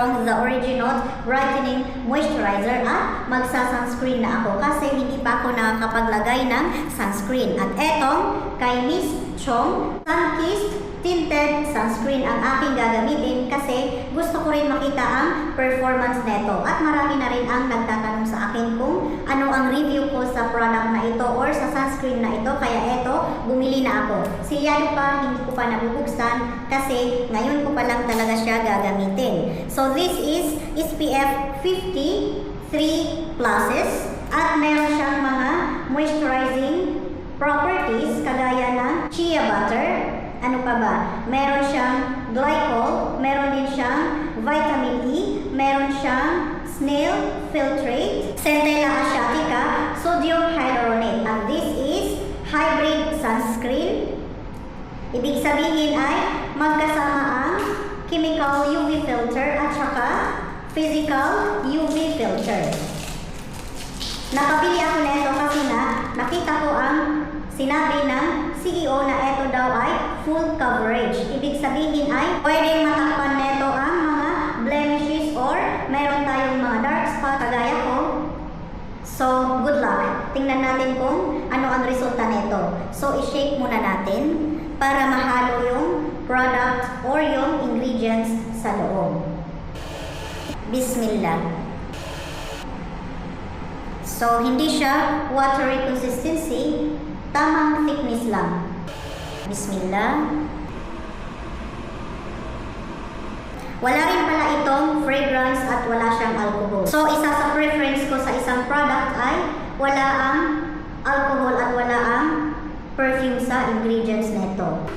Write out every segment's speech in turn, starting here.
yung The Original Brightening Moisturizer at magsa-sunscreen na ako kasi hindi pa ako nakakapaglagay ng sunscreen. At etong kay Miss Chong Sunkissed Tinted Sunscreen ang aking gagamitin kasi gusto ko rin makita ang performance neto. At marami na rin ang nagtatanong sa akin kung ano ang review ko sa product na ito or sa sunscreen na ito. Kaya eto, bumili na ako. Siyado pa, hindi ko pa nabubuksan kasi ngayon ko pa lang talaga siya gagamitin. So this is SPF 53 pluses at meron siyang mga moisturizing properties kagaya ng chia butter. Ano pa ba? Meron siyang glycol, meron din siyang vitamin E, meron siyang snail filtrate, centella asiatica, sodium hyaluronate. And this is hybrid sunscreen. Ibig sabihin ay magkasama ang chemical UV filter at saka physical UV filter. Nakabili ako nito kasi nakita ko ang sinabi ng CEO na ito daw ay full coverage. Ibig sabihin ay pwedeng matakpan nito ang mga blemishes or meron tayong mga dark spot kagaya ko. So, good luck. Tingnan natin kung ano ang resulta nito. So, i-shake muna natin para mahalo yung product or yung ingredients sa loob. Bismillah. So, hindi siya watery consistency, tamang thickness lang. Bismillah. Wala rin pala itong fragrance at wala siyang alcohol. So, isa sa preference ko sa isang product ay wala ang alcohol at wala ang perfume sa ingredients nito.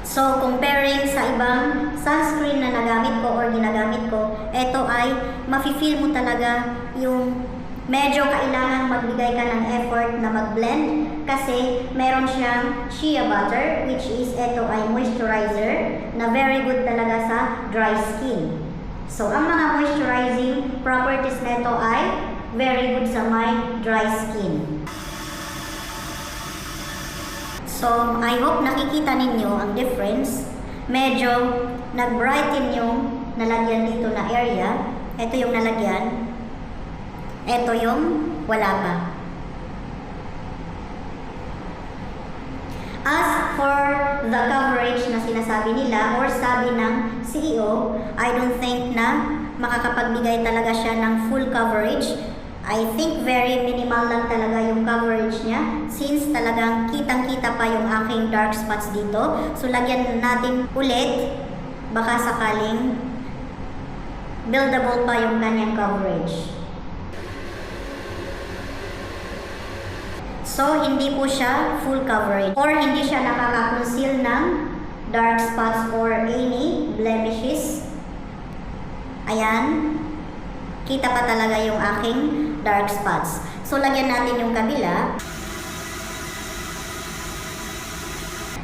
So, comparing sa ibang sunscreen na nagamit ko or ginagamit ko, ito ay mafe-feel mo talaga yung medyo kailangan magbigay ka ng effort na mag-blend kasi meron siyang shea butter which is ito ay moisturizer na very good talaga sa dry skin. So, ang mga moisturizing properties nito ay very good sa my dry skin. So, I hope nakikita ninyo ang difference. Medyo nag-brighten yung nalagyan dito na area. Ito yung nalagyan. Ito yung wala pa. As for the coverage na sinasabi nila or sabi ng CEO, I don't think na makakapagbigay talaga siya ng full coverage. I think very minimal lang talaga yung coverage niya since talagang kitang-kita pa yung aking dark spots dito. So, lagyan natin ulit. Baka sakaling buildable pa yung kanyang coverage. So, hindi po siya full coverage or hindi siya nakaka-conceal ng dark spots or any blemishes. Ayan. Kita pa talaga yung aking dark spots. So, lagyan natin yung kabila.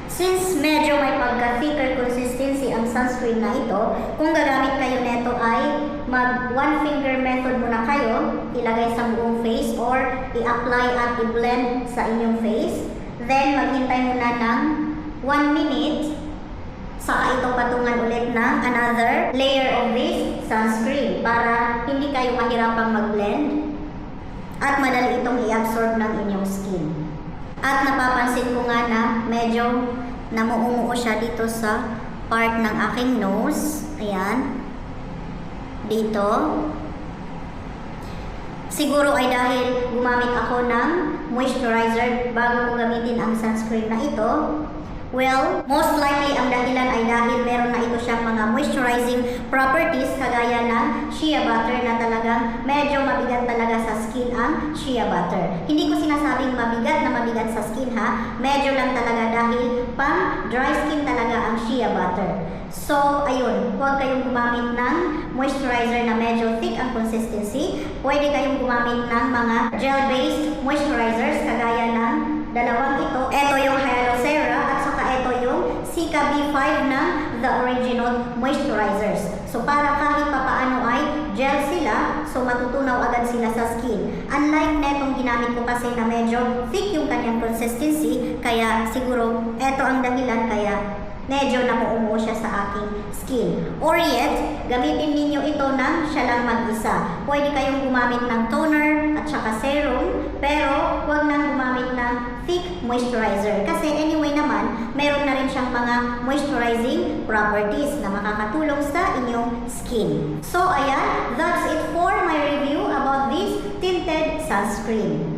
Since medyo may pagka-thicker consistency ang sunscreen na ito, kung gagamit kayo neto ay mag-one finger method muna kayo, ilagay sa buong face or i-apply at i-blend sa inyong face. Then, maghintay muna ng 1 minute, saka ito patungan ulit ng another layer of this sunscreen para hindi kayo mahirapang mag-blend at madali itong i-absorb ng inyong skin. At napapansin ko nga na medyo namuumuo siya dito sa part ng aking nose. Ayan. Dito. Siguro ay dahil gumamit ako ng moisturizer bago ko gamitin ang sunscreen na ito. Well, most likely ang dahilan ay dahil meron na ito siyang mga moisturizing properties kagaya ng shea butter na talagang medyo mabigat talaga sa skin ang shea butter. Hindi ko sinasabing mabigat na mabigat sa skin ha, medyo lang talaga dahil pang dry skin talaga ang shea butter. So, ayun, huwag kayong gumamit ng moisturizer na medyo thick ang consistency. Pwede kayong gumamit ng mga gel-based moisturizers kagaya ng dalawang ito. Ito yung Hyalocera at saka ito yung Cica B5 na The Original Moisturizers. So, para kahit papaano ay gel sila, so matutunaw agad sila sa skin. Unlike netong ginamit ko kasi na medyo thick yung kanyang consistency, kaya siguro eto ang dahilan kaya medyo namuumuo siya sa aking skin. Or yet, gamitin ninyo ito nang siya lang mag-isa. Pwede kayong gumamit ng toner at saka serum, pero huwag nang gumamit ng thick moisturizer. Kasi anyway naman, meron na rin siyang mga moisturizing properties na makakatulong sa inyong skin. So ayan, that's it for my review about this tinted sunscreen.